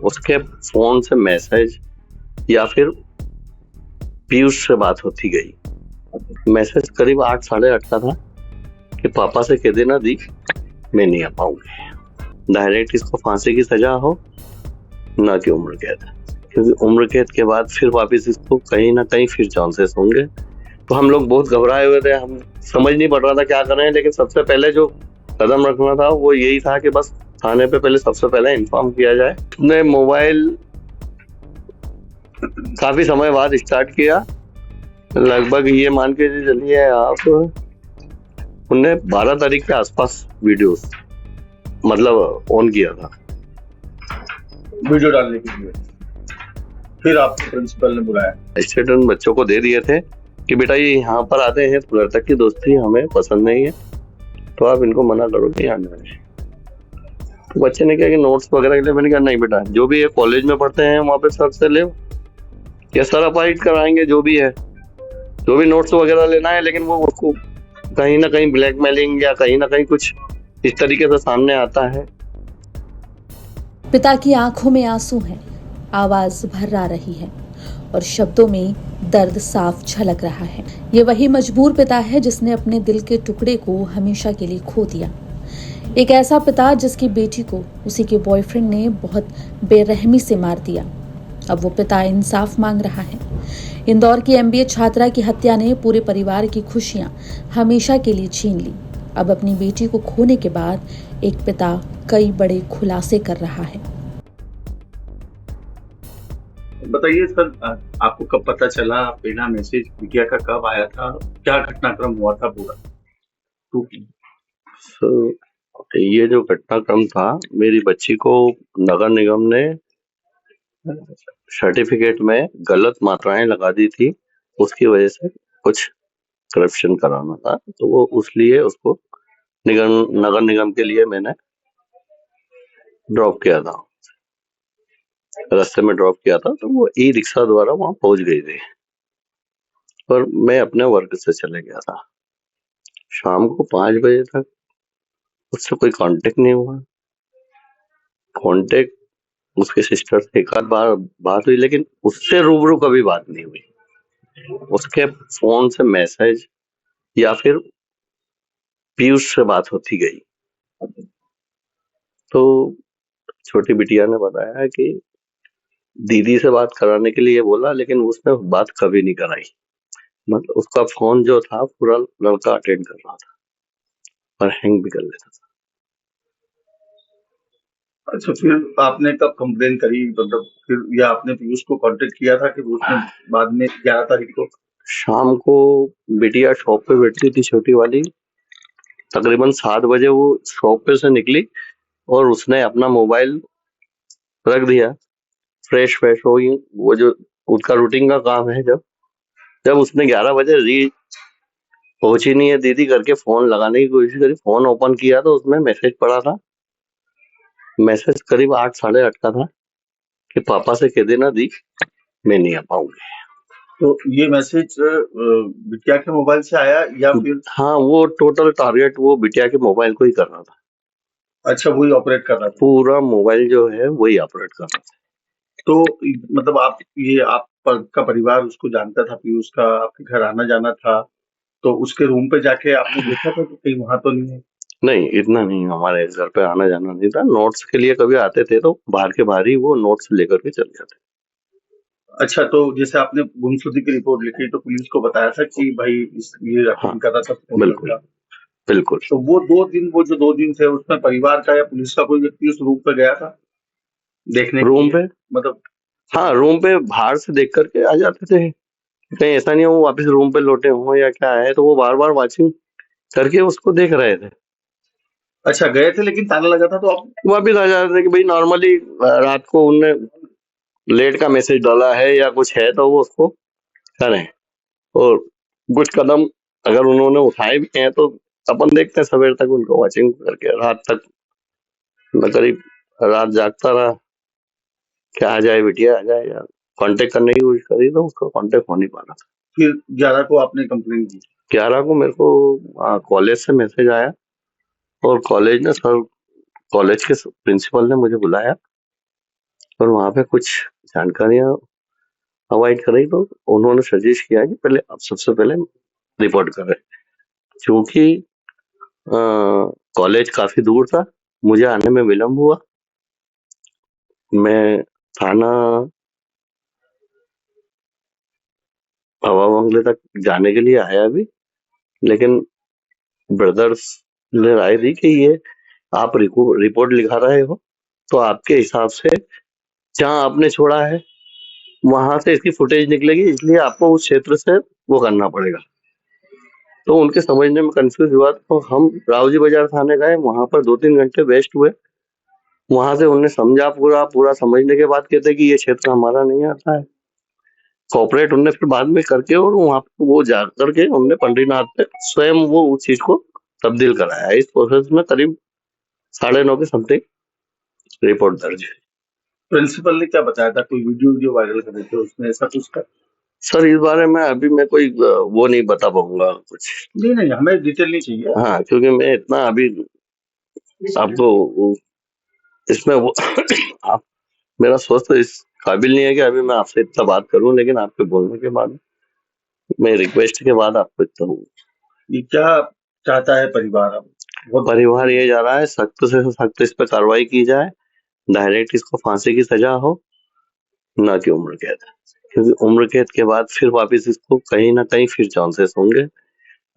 उसके फोन से मैसेज या फिर पीयूष से बात होती गई। मैसेज करीब 8 साढ़े 8 का था कि पापा से कह देना दी मैं नहीं आ पाऊंगी, डायरेक्ट इसको फांसी की सजा हो ना कि उम्र कैद, क्योंकि उम्र कैद के बाद फिर वापस इसको कहीं ना कहीं फिर चांसेस होंगे। तो हम लोग बहुत घबराए हुए थे, हम समझ नहीं पड़ रहा था क्या करें, लेकिन सबसे पहले जो कदम रखना था वो यही था कि बस थाने पे पहले सबसे पहले इन्फॉर्म किया जाए। उसने मोबाइल काफी समय बाद स्टार्ट किया, लगभग ये मान के चलिए आप उनने 12 तारीख के आसपास वीडियोस मतलब ऑन किया था वीडियो डालने के लिए। फिर आपको प्रिंसिपल ने बुलाया, स्टेटमेंट बच्चों को दे दिए थे कि बेटा ये यहाँ पर आते हैं तो घर तक की दोस्ती हमें पसंद नहीं है, तो आप इनको मना करो कि यहाँ न आए। तो बच्चे ने कहा कि नोट्स वगैरह के लिए, मैंने कहा नहीं बेटा, जो भी है कॉलेज में पढ़ते हैं वहाँ पे सर से ले या सर अपाइट कराएंगे, जो भी है, जो भी नोट्स वगैरह लेना है, लेकिन वो उसको कहीं ना कहीं ब्लैकमेलिंग या कहीं ना कहीं कुछ इस तरीके से सामने आता है। पिता की आंखों में आंसू हैं, आवाज भर्रा रही है और शब्दों में दर्द साफ झलक रहा है। ये वही मजबूर पिता है जिसने अपने दिल के टुकड़े को हमेशा के लिए खो दिया। एक ऐसा पिता जिसकी बेटी को उसी के बॉयफ्रेंड ने बहुत बेरहमी से मार दिया। अब वो पिता इंसाफ मांग रहा है। इंदौर की MBA छात्रा की हत्या ने पूरे परिवार की खुशियां हमेशा के लिए छीन ली। अब अपनी बेटी को खोने के बाद एक पिता कई बड़े खुलासे कर रहा है। बताइए सर, आपको कब पता चला, बिना मैसेज बिटिया का कब आया था, क्या घटनाक्रम हुआ था पूरा? ये जो घटनाक्रम था, मेरी बच्ची को नगर निगम ने सर्टिफिकेट में गलत मात्राएं लगा दी थी, उसकी वजह से कुछ करप्शन कराना था, तो वो उसलिए उसको नगर निगम के लिए मैंने ड्रॉप किया था, रास्ते में ड्रॉप किया था, तो वो ई-रिक्शा द्वारा वहां पहुंच गई थी और मैं अपने वर्क से चले गया था। शाम को 5 बजे तक उससे कोई कांटेक्ट नहीं हुआ। कांटेक्ट उसके सिस्टर से एक आध बार बात हुई, लेकिन उससे रूबरू कभी बात नहीं हुई। उसके फोन से मैसेज या फिर पीयूष से बात होती गई। तो छोटी बिटिया ने बताया कि दीदी से बात कराने के लिए बोला, लेकिन उसने बात कभी नहीं कराई। मतलब उसका फोन जो था पूरा लड़का अटेंड कर रहा था और हैंग भी कर लेता था। अच्छा, फिर आपने कब कंप्लेन करी, मतलब फिर या आपने पीयूष को कांटेक्ट किया था कि उसने बाद में 11 तारीख को? शाम को बिटिया शॉप पे बैठती थी छोटी वाली, तकरीबन 7 बजे वो शॉप पे से निकली और उसने अपना मोबाइल रख दिया, फ्रेश हो गई। वो जो उसका रूटीन का काम है, जब उसने 11 बजे पहुंची नहीं है दीदी करके फोन लगाने की कोशिश करी, फोन ओपन किया तो उसमें मैसेज पड़ा था। मैसेज करीब 8 साढ़े 8 का था कि पापा से कह देना दी मैं नहीं आ पाऊंगी। तो ये मैसेज बिटिया के मोबाइल से आया या फिर? हाँ, वो टोटल टारगेट वो बिटिया के मोबाइल को ही कर रहा था। अच्छा, वही ऑपरेट कर रहा था, पूरा मोबाइल जो है वही ऑपरेट कर रहा था। तो मतलब आपका परिवार उसको जानता था, पीयूष का आपके घर आना जाना था, तो उसके रूम पे जाके आपने देखा था कि कहीं वहां तो नहीं है? नहीं, इतना नहीं, हमारे घर पे आना जाना नहीं था। नोट्स के लिए कभी आते थे तो बाहर के बाहर ही वो नोट्स लेकर के चले जाते। अच्छा, तो जैसे आपने गुमशुदगी की रिपोर्ट लिखी तो पुलिस को बताया था कि भाई ये हाँ, कर रहा था फोन बिल्कुल लड़का? बिल्कुल। तो वो जो 2 दिन थे उसमें परिवार का या पुलिस का कोई व्यक्ति उस रूम पे गया था देखने रूम पे? मतलब? हाँ, रूम पे बाहर से देख करके आ जाते थे, कहीं ऐसा नहीं है वो वापस रूम पे लौटे हों या क्या है, तो वो बार बार वॉचिंग करके उसको देख रहे थे। अच्छा, गए थे लेकिन ताला लगा था तो आप वापिस आ जाते थे कि भाई नॉर्मली रात को उनने लेट का मैसेज डाला है या कुछ है तो वो उसको करें, और कुछ कदम अगर उन्होंने उठाए भी हैं तो अपन देखते हैं सवेर तक उनको वॉचिंग करके, रात तक मैं करीब रात जागता रहा क्या आ जाए बिटिया आ जाए यार। कांटेक्ट करने की कोशिश करी तो उसका कांटेक्ट हो नहीं पा रहा था। फिर 11 को आपने कंप्लेन की? 11 को मेरे को कॉलेज से मैसेज आया और कॉलेज ने प्रिंसिपल ने मुझे बुलाया और वहां पे कुछ जानकारियां अवॉइड करी, तो उन्होंने सजेस्ट किया कि पहले आप सबसे पहले रिपोर्ट करें। क्योंकि कॉलेज काफी दूर था, मुझे आने में विलम्ब हुआ। मैं थाना हवा बंगले तक जाने के लिए आया भी, लेकिन ब्रदर्स ने राय दी कि ये आप रिपोर्ट लिखा रहे हो तो आपके हिसाब से जहां आपने छोड़ा है वहां से इसकी फुटेज निकलेगी, इसलिए आपको उस क्षेत्र से वो करना पड़ेगा। तो उनके समझने में कंफ्यूज हुआ, तो हम रावजी बाजार थाने गए, वहां पर 2-3 घंटे वेस्ट हुए। वहां से उन्हें समझा, पूरा पूरा समझने के बाद कहते कि ये क्षेत्र हमारा नहीं आता है। कॉपरेट उनने फिर बाद में करके और वहां पे वो जा करके उनने पंडरीनाथ पे स्वयं वो उस चीज को तब्दील कराया। इस प्रोसेस में करीब 9:30 के समथिंग रिपोर्ट दर्ज है। प्रिंसिपल ने क्या बताया था? कोई वीडियो वायरल कर रहे थे उसमें, ऐसा कुछ था? सर इस बारे में अभी मैं कोई वो नहीं बता पाऊंगा कुछ। नहीं, हमें डिटेल नहीं चाहिए। हाँ, क्योंकि मैं इतना अभी आपको इसमें वो आप मेरा सोच तो इस काबिल नहीं है कि अभी मैं आपसे इतना बात करूं, लेकिन आपके बोलने के बाद, मैं रिक्वेस्ट के बाद आपको इतना हूँ। ये क्या चाहता है परिवार अब? परिवार ये जा रहा है सख्त से सख्त इस पर कार्रवाई की जाए, डायरेक्ट इसको फांसी की सजा हो, ना कि उम्र कैद। क्योंकि उम्र कैद के बाद फिर वापस इसको कहीं ना कहीं फिर चांसेस होंगे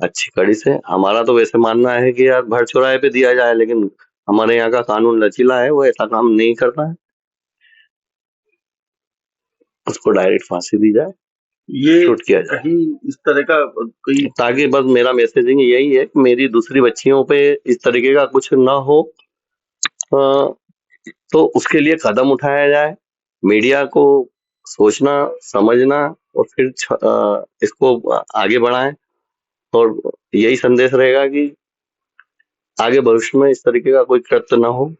अच्छी कड़ी से। हमारा तो वैसे मानना है कि यार भर चौराहे पे दिया जाए, लेकिन हमारे यहाँ का कानून लचीला है, वो ऐसा काम नहीं करता है। उसको डायरेक्ट फांसी दी जाए, ये शूट किया जाए, कहीं इस तरह का कोई ताकि बस मेरा मैसेजिंग यही है कि मेरी दूसरी बच्चियों पे इस तरीके का कुछ ना हो। तो उसके लिए कदम उठाया जाए, मीडिया को सोचना समझना और फिर इसको आगे बढ़ाएं। और यही संदेश रहेगा कि आगे भविष्य में इस तरीके का कोई कृत्य ना हो।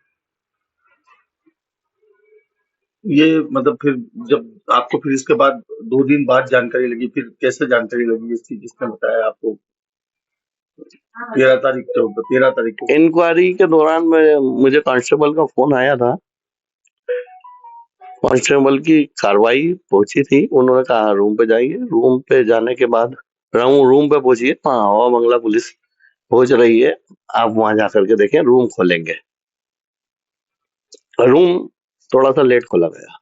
ये मतलब फिर जब आपको फिर इसके बाद 2 दिन बाद जानकारी लगी, फिर कैसे जानकारी लगी इसकी? किसने बताया आपको? 13 तारीख को इंक्वायरी के दौरान मुझे कांस्टेबल का फोन आया था। कांस्टेबल की कार्रवाई पहुंची थी, उन्होंने कहा रूम पे जाइए। रूम पे जाने के बाद रूम पे पहुंचिए, हाँ हवा बंगला पुलिस पहुंच रही है, आप वहां जाकर के देखें, रूम खोलेंगे। रूम थोड़ा सा लेट खोला गया,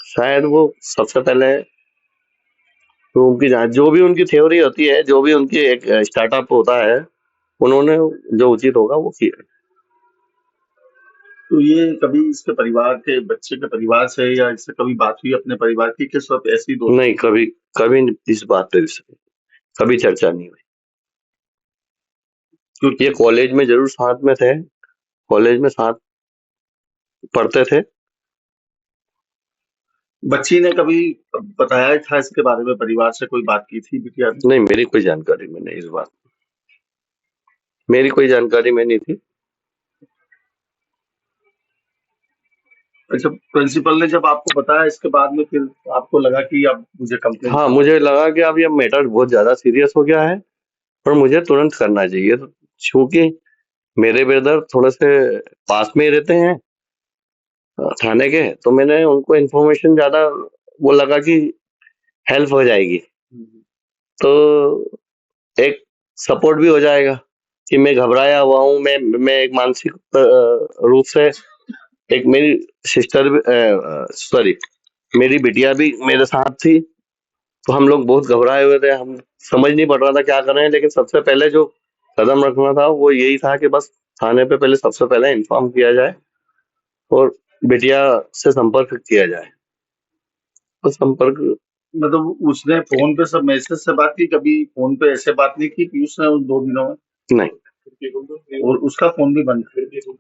शायद वो सबसे पहले रूम की जांच, जो भी उनकी थ्योरी होती है, जो भी उनकी एक स्टार्टअप होता है, उन्होंने जो उचित होगा वो किया। तो ये कभी इसके परिवार के, बच्चे के परिवार से या इससे कभी बात हुई अपने परिवार की कि सब ऐसी दोस्त? नहीं, कभी कभी इस बात पे कभी चर्चा नहीं हुई। क्योंकि ये कॉलेज में जरूर साथ में थे, कॉलेज में साथ पढ़ते थे। बच्ची ने कभी बताया था इसके बारे में? परिवार से कोई बात की थी बिटिया ने? नहीं, मेरी कोई जानकारी में नहीं, इस बात मेरी कोई जानकारी में नहीं थी। अच्छा, प्रिंसिपल ने जब आपको बताया इसके बाद में, फिर आपको लगा कि अब मुझे कंप्लेंट? हाँ, मुझे लगा कि अब ये मैटर बहुत ज्यादा सीरियस हो गया है और मुझे तुरंत करना चाहिए। क्योंकि मेरे ब्रदर थोड़े से पास में ही रहते हैं थाने के, तो मैंने उनको इन्फॉर्मेशन ज्यादा वो लगा कि हेल्प हो जाएगी, तो एक सपोर्ट भी हो जाएगा कि मैं घबराया हुआ हूँ। मैं एक मानसिक रूप से, एक मेरी सिस्टर भी, सॉरी, मेरी बिटिया भी मेरे साथ थी, तो हम लोग बहुत घबराए हुए थे। हम समझ नहीं पड़ रहा था क्या कर रहे हैं, लेकिन सबसे पहले जो कदम रखना था वो यही था कि बस थाने पे पहले सबसे पहले इन्फॉर्म किया जाए और बिटिया से संपर्क किया जाए। तो संपर्क मतलब उसने फोन पे सब मैसेज से बात की? कभी फोन पे ऐसे बात नहीं की कि उसने उन 2 दिनों में? नहीं, और उसका फोन भी बंद?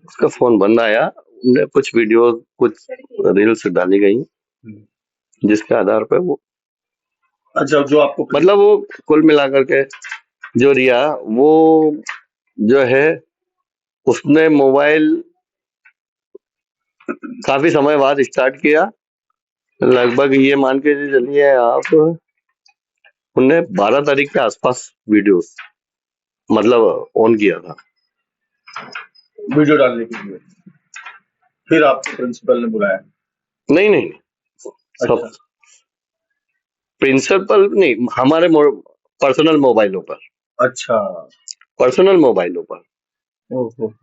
उसका फोन बंद आया। उनने कुछ वीडियो, कुछ रील्स डाली गई जिसके आधार पे वो, अच्छा, जो आपको मतलब वो कुल मिलाकर के जो रिया, वो जो है उसने मोबाइल काफी समय बाद स्टार्ट किया। लगभग ये मान के चलिए आप, उनने 12 तारीख के आसपास वीडियोस मतलब ऑन किया था, वीडियो डालने के लिए? फिर आपको प्रिंसिपल ने बुलाया? नहीं नहीं सब अच्छा प्रिंसिपल नहीं, हमारे पर्सनल मोबाइलों पर, अच्छा। पर्सनल मोबाइलों पर, ओहो,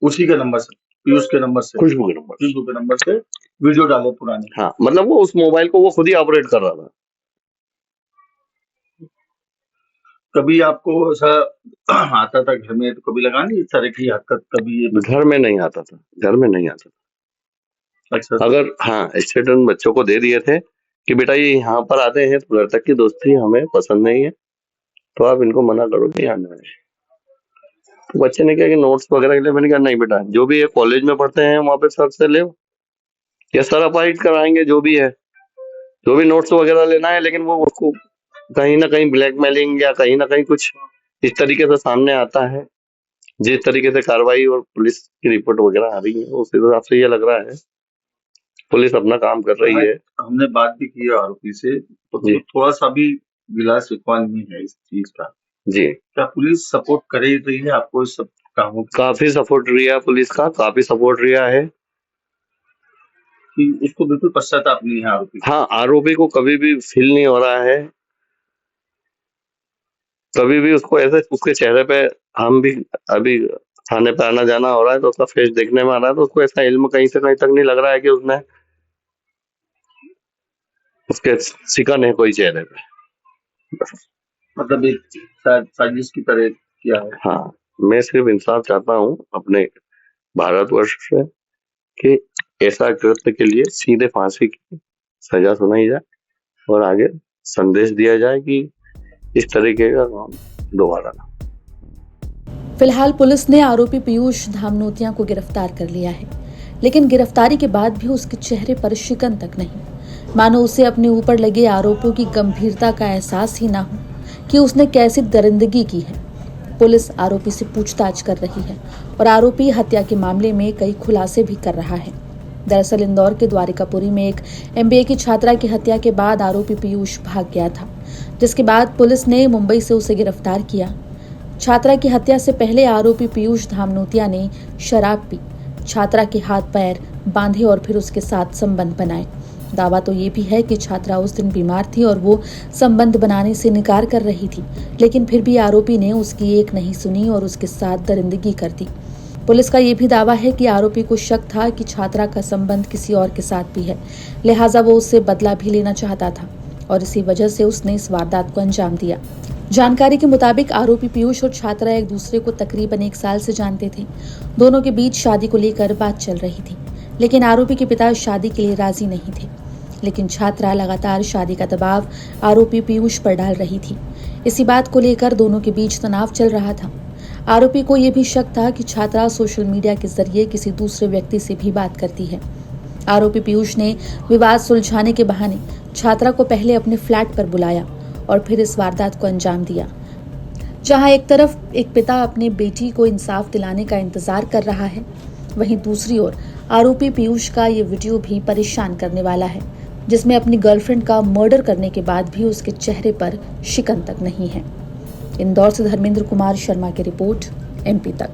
उसी के नंबर से, पीयूष के नंबर से, खुशबू के नंबर। खुशबू के नंबर से वीडियो डाले पुराने? हाँ मतलब वो उस मोबाइल को वो खुद ही ऑपरेट कर रहा था। कभी आपको ऐसा आता था घर में, तो कभी लगा नहीं इस तरह की हरकत कभी ये? घर में नहीं आता था, घर में नहीं आता था। अच्छा अगर हाँ स्टेटमेंट बच्चों को दे दिए थे कि बेटा ये यहाँ पर आते हैं तो घर तक की दोस्ती हमें पसंद नहीं है, तो आप इनको मना करो कि आना है। तो बच्चे ने कहा कि नोट्स वगैरह के लिए, मैंने कहा नहीं बेटा, जो भी है कॉलेज में पढ़ते हैं वहां पे सर से ले या सर अपाइट कराएंगे, जो भी है, जो भी नोट्स वगैरह लेना है, लेकिन वो उसको कहीं ना कहीं ब्लैकमेलिंग या कहीं ना कहीं कुछ इस तरीके से सामने आता है, जिस तरीके से कार्रवाई और पुलिस की रिपोर्ट वगैरह आ रही है, उस हिसाब से ये लग रहा है पुलिस अपना काम कर रही है। हमने बात भी की है आरोपी से, जी। तो थोड़ा सा भी गिला शिकवा नहीं है इस चीज का। जी क्या पुलिस सपोर्ट कर ही रही है आपको इस सब कामों की? काफी सपोर्ट रिया पुलिस का, काफी सपोर्ट रिया है। कि उसको बिल्कुल पश्चाताप नहीं है आरोपी को? हाँ आरोपी को कभी भी फील नहीं हो रहा है, कभी भी उसको ऐसे उसके चेहरे पे, हम भी अभी थाने पे आना जाना हो रहा है तो उसका फेस देखने में आ रहा है, तो उसको ऐसा इल्म कहीं से कहीं तक नहीं लग रहा है कि उसने उसके शिकन है कोई चेहरे पे। मतलब एक शायद साजिश की तरह किया है? हाँ मैं सिर्फ इंसाफ चाहता हूँ अपने भारतवर्ष से कि ऐसा कृत्य के लिए सीधे फांसी की सजा सुनाई जाए और आगे संदेश दिया जाए कि इस तरीके का काम दोबारा ना। फिलहाल पुलिस ने आरोपी पीयूष धामनोतिया को गिरफ्तार कर लिया है, लेकिन गिरफ्तारी के बाद भी उसके चेहरे पर शिकन तक नहीं, मानो उसे अपने ऊपर लगे आरोपों की गंभीरता का एहसास ही ना हो कि उसने कैसी दरिंदगी की है। पुलिस आरोपी से पूछताछ कर रही है और आरोपी हत्या के मामले में कई खुलासे भी कर रहा है। दरअसल इंदौर के द्वारिकापुरी में एक MBA की छात्रा की हत्या के बाद आरोपी पीयूष भाग गया था, जिसके बाद पुलिस ने मुंबई से उसे गिरफ्तार किया। छात्रा की हत्या से पहले आरोपी पीयूष धामनोतिया ने शराब पी, छात्रा के हाथ पैर बांधे और फिर उसके साथ संबंध बनाए। दावा तो ये भी है कि छात्रा उस दिन बीमार थी और वो संबंध बनाने से इनकार कर रही थी, लेकिन फिर भी आरोपी ने उसकी एक नहीं सुनी और उसके साथ दरिंदगी कर दी। पुलिस का ये भी दावा है कि आरोपी को शक था कि छात्रा का संबंध किसी और के साथ भी है, लिहाजा वो उससे बदला भी लेना चाहता था और इसी वजह से उसने इस वारदात को अंजाम दिया। जानकारी के मुताबिक आरोपी पीयूष और छात्रा एक दूसरे को तकरीबन 1 साल से जानते थे। दोनों के बीच शादी को लेकर बात चल रही थी, लेकिन आरोपी के पिता शादी के लिए राजी नहीं थे। लेकिन छात्रा लगातार शादी का दबाव आरोपी पीयूष पर डाल रही थी। इसी बात को लेकर दोनों के बीच तनाव चल रहा था। आरोपी को यह भी शक था कि छात्रा सोशल मीडिया के जरिए किसी दूसरे व्यक्ति से भी बात करती है। आरोपी पीयूष ने विवाद सुलझाने के बहाने छात्रा को पहले अपने फ्लैट पर बुलाया और फिर इस वारदात को अंजाम दिया। जहां एक तरफ एक पिता अपने बेटी को इंसाफ दिलाने का इंतजार कर रहा है, वहीं दूसरी ओर आरोपी पीयूष का ये वीडियो भी परेशान करने वाला है, जिसमें अपनी गर्लफ्रेंड का मर्डर करने के बाद भी उसके चेहरे पर शिकन तक नहीं है। इंदौर से धर्मेंद्र कुमार शर्मा की रिपोर्ट, MP तक।